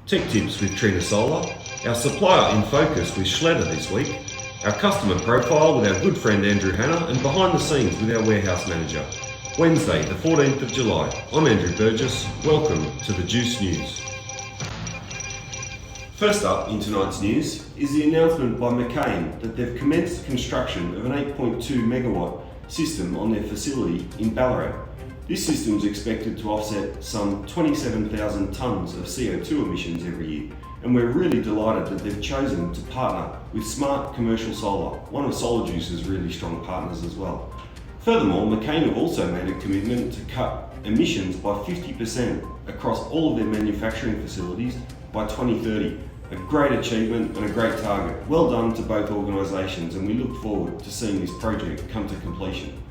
Tech tips with Trina Solar, our supplier in focus with Schletter this week, our customer profile with our good friend Andrew Hanna, and behind the scenes with our warehouse manager. Wednesday, the 14th of July. I'm Andrew Burgess. Welcome to the Juice News. First up in tonight's news is the announcement by McCain that they've commenced construction of an 8.2 megawatt system on their facility in Ballarat. This system is expected to offset some 27,000 tonnes of CO2 emissions every year, and we're really delighted that they've chosen to partner with Smart Commercial Solar, one of Solarjuice's really strong partners as well. Furthermore, McCain have also made a commitment to cut emissions by 50% across all of their manufacturing facilities by 2030. A great achievement and a great target. Well done to both organisations, and we look forward to seeing this project come to completion.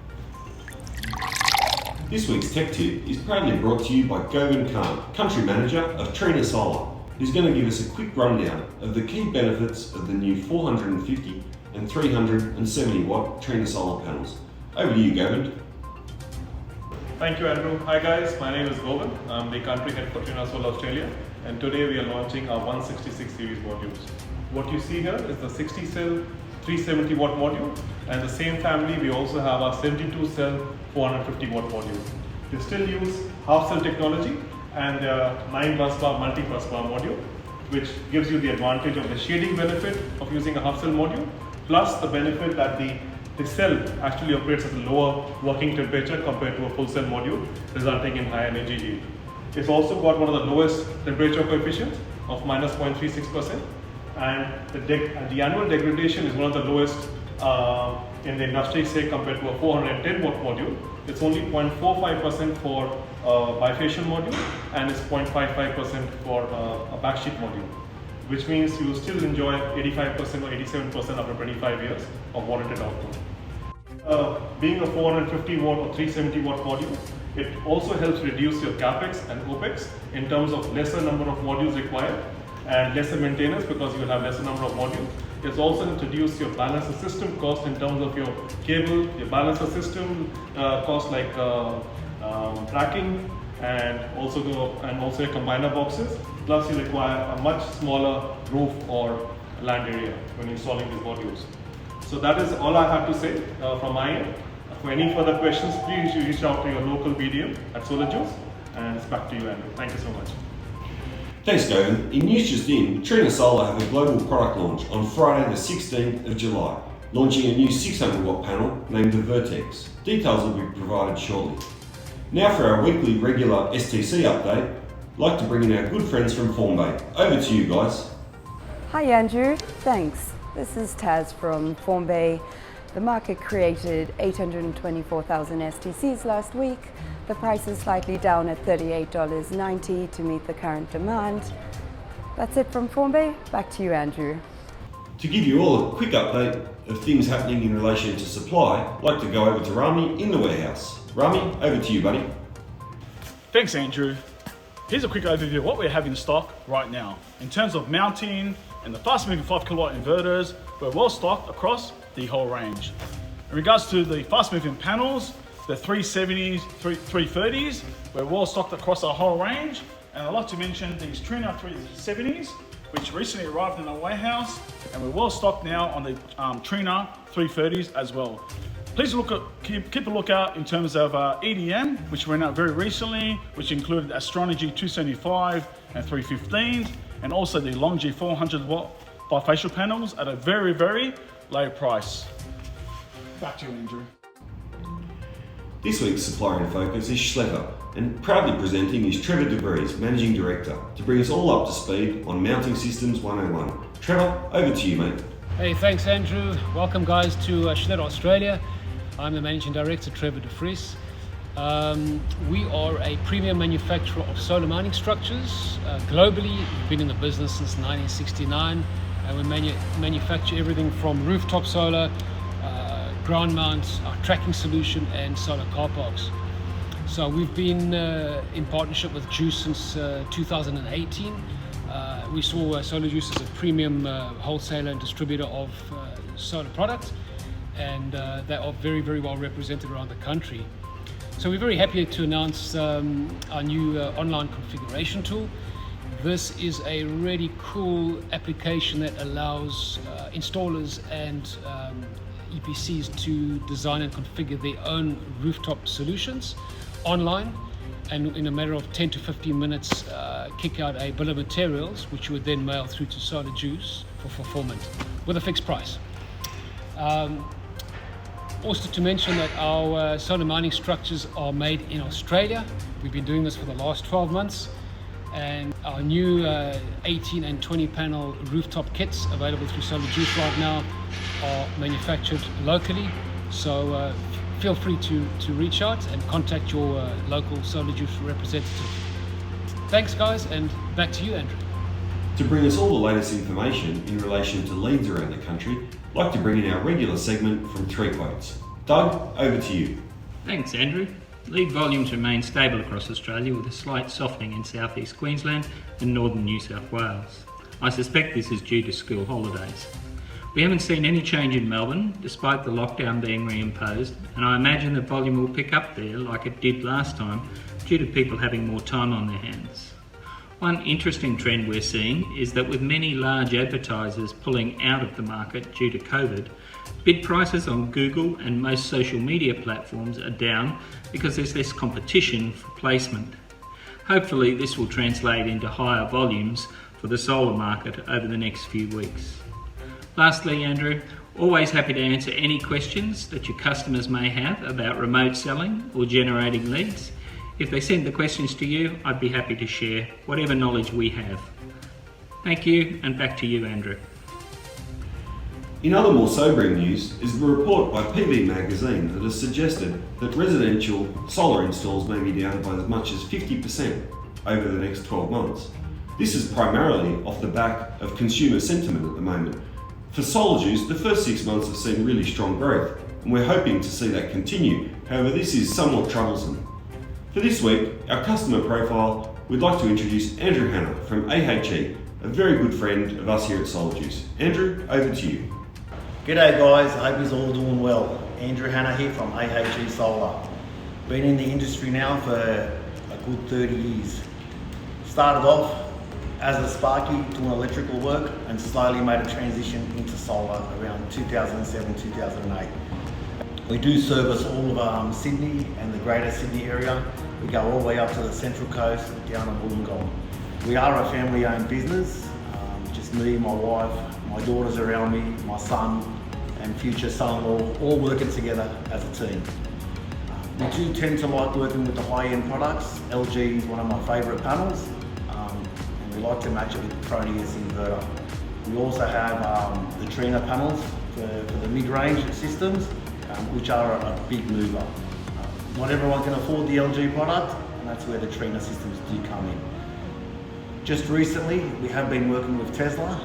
This week's tech tip is proudly brought to you by Govind, Country Manager of Trina Solar, who's going to give us a quick rundown of the key benefits of the new 450 and 370 watt Trina Solar panels. Over to you, Govind. Thank you, Andrew. Hi guys, my name is Govind. I'm the country head for Trina Solar Australia, and today we are launching our 166 series modules. What you see here is the 60 cell 370 watt module, and the same family we also have our 72 cell 450 watt module. They still use half cell technology and 9 bus bar multi bus bar module, which gives you the advantage of the shading benefit of using a half cell module, plus the benefit that the cell actually operates at a lower working temperature compared to a full cell module, resulting in high energy yield. It's also got one of the lowest temperature coefficients of minus 0.36%, and the annual degradation is one of the lowest in the industry, say compared to a 410 watt module. It's only 0.45% for a bifacial module, and it's 0.55% for a backsheet module, which means you still enjoy 85% or 87% after 25 years of warranted output. Being a 450 watt or 370 watt module, it also helps reduce your capex and opex in terms of lesser number of modules required and lesser maintenance because you will have lesser number of modules. It's also introduced your balancer system cost in terms of your cable, your balancer system cost like tracking, and also your combiner boxes. Plus, you require a much smaller roof or land area when installing these modules. So that is all I have to say from my end. For any further questions, please reach out to your local BDM at Solarjuice, and it's back to you, Andrew. Thank you so much. Thanks, Govind. In news just in, Trina Solar have a global product launch on Friday the 16th of July, launching a new 600 watt panel named the Vertex. Details will be provided shortly. Now for our weekly regular STC update, I'd like to bring in our good friends from Formbay. Over to you guys. Hi Andrew, thanks. This is Taz from Formbay. The market created 824,000 STCs last week. The price is slightly down at $38.90 to meet the current demand. That's it from Formbay. Back to you, Andrew. To give you all a quick update of things happening in relation to supply, I'd like to go over to Rami in the warehouse. Rami, over to you, buddy. Thanks, Andrew. Here's a quick overview of what we have in stock right now. In terms of mounting and the fast-moving 5 kilowatt inverters, we're well stocked across the whole range. In regards to the fast-moving panels, the 370s, 330s, we're well stocked across our whole range. And I'd like to mention these Trina 370s, which recently arrived in our warehouse, and we're well stocked now on the Trina 330s as well. Please keep a lookout in terms of EDM, which went out very recently, which included Astronergy 275 and 315s, and also the Longi 400 watt bifacial panels at a very, very low price. Back to you, Andrew. This week's supplier in focus is Schletter, and proudly presenting is Trevor DeVries, Managing Director, to bring us all up to speed on Mounting Systems 101. Trevor, over to you, mate. Hey, thanks Andrew. Welcome guys to Schletter Australia. I'm the Managing Director, Trevor DeVries. We are a premium manufacturer of solar mounting structures. Globally, we've been in the business since 1969, and we manufacture everything from rooftop solar, ground mounts, our tracking solution, and solar car parks. So we've been in partnership with Juice since 2018. We saw Solarjuice as a premium wholesaler and distributor of solar products, and they are very, very well represented around the country. So we're very happy to announce our new online configuration tool. This is a really cool application that allows installers and EPCs to design and configure their own rooftop solutions online, and in a matter of 10 to 15 minutes kick out a bill of materials which you would then mail through to Solarjuice for fulfillment with a fixed price. Also to mention that our solar mining structures are made in Australia. We've been doing this for the last 12 months, and our new 18 and 20 panel rooftop kits available through Solarjuice right now are manufactured locally. So feel free to reach out and contact your local Solarjuice representative. Thanks guys, and back to you, Andrew. To bring us all the latest information in relation to leads around the country, I'd like to bring in our regular segment from 3 Quotes. Doug, over to you. Thanks, Andrew. Lead volumes remain stable across Australia, with a slight softening in southeast Queensland and northern New South Wales. I suspect this is due to school holidays. We haven't seen any change in Melbourne, despite the lockdown being reimposed, and I imagine that volume will pick up there like it did last time, due to people having more time on their hands. One interesting trend we're seeing is that with many large advertisers pulling out of the market due to COVID, bid prices on Google and most social media platforms are down because there's less competition for placement. Hopefully this will translate into higher volumes for the solar market over the next few weeks. Lastly, Andrew, always happy to answer any questions that your customers may have about remote selling or generating leads. If they send the questions to you, I'd be happy to share whatever knowledge we have. Thank you, and back to you, Andrew. In other more sobering news is the report by PV Magazine that has suggested that residential solar installs may be down by as much as 50% over the next 12 months. This is primarily off the back of consumer sentiment at the moment. For Solarjuice, the first 6 months have seen really strong growth, and we're hoping to see that continue. However, this is somewhat troublesome. For this week, our customer profile, we'd like to introduce Andrew Hanna from AHE, a very good friend of us here at Solarjuice. Andrew, over to you. G'day guys, I hope you're all doing well. Andrew Hanna here from AHE Solar. Been in the industry now for a good 30 years. Started off as a sparky doing electrical work and slowly made a transition into solar around 2007-2008. We do service all of Sydney and the greater Sydney area. We go all the way up to the Central Coast, down to Wollongong. We are a family-owned business, just me, my wife, my daughters around me, my son and future son-in-law, all working together as a team. We do tend to like working with the high-end products. LG is one of my favourite panels, and we like to match it with the Proteus inverter. We also have the Trina panels for the mid-range systems, which are a big mover. Not everyone can afford the LG product, and that's where the Trina systems do come in. Just recently, we have been working with Tesla.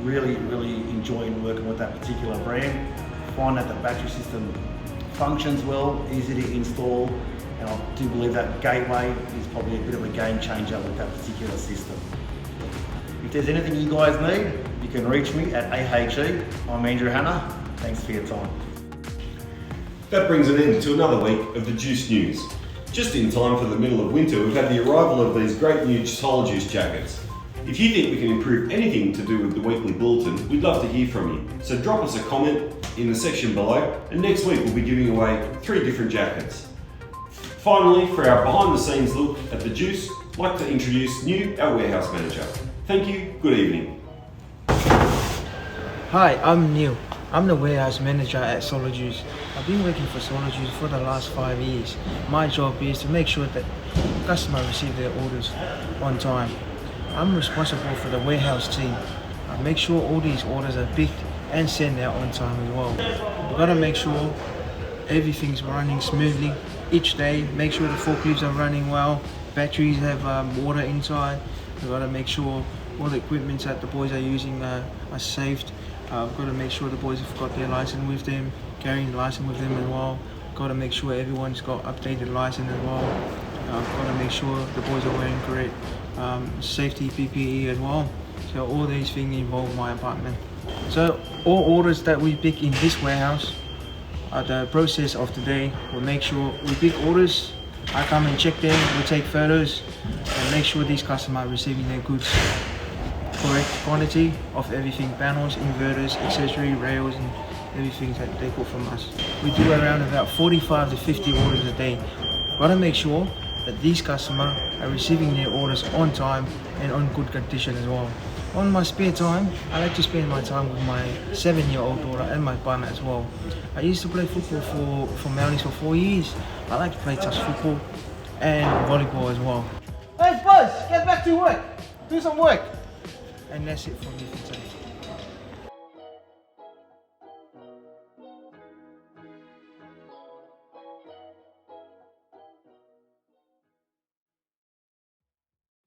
Really enjoying working with that particular brand. Find that the battery system functions well, easy to install, and I do believe that gateway is probably a bit of a game changer with that particular system. If there's anything you guys need, you can reach me at AHE. I'm Andrew Hanna. Thanks for your time. That brings an end to another week of the Juice News. Just in time for the middle of winter, we've had the arrival of these great new Solarjuice jackets. If you think we can improve anything to do with the weekly bulletin, we'd love to hear from you. So drop us a comment in the section below, and next week we'll be giving away 3 different jackets. Finally, for our behind the scenes look at the Juice, I'd like to introduce Niu, our warehouse manager. Thank you, good evening. Hi, I'm Neil. I'm the warehouse manager at Solarjuice. I've been working for Solarjuice for the last 5 years. My job is to make sure that customers receive their orders on time. I'm responsible for the warehouse team. I make sure all these orders are picked and sent out on time as well. We've got to make sure everything's running smoothly each day, make sure the forklifts are running well, batteries have water inside. We've got to make sure all the equipment that the boys are using are saved. I've got to make sure the boys have got their license with them, carrying the license with them as well. Got to make sure everyone's got updated license as well. Got to make sure the boys are wearing correct safety PPE as well. So all these things involve my apartment. So all orders that we pick in this warehouse, the process of today, we'll make sure we pick orders, I come and check them, we take photos and make sure these customers are receiving their goods. Correct quantity of everything, panels, inverters, accessory, rails and everything that they put from us. We do around about 45 to 50 orders a day. Gotta make sure that these customers are receiving their orders on time and on good condition as well. On my spare time, I like to spend my time with my 7-year-old daughter and my partner as well. I used to play football for Mounties for 4 years. I like to play touch football and volleyball as well. Hey Buzz, get back to work. Do some work. And that's it for me for today.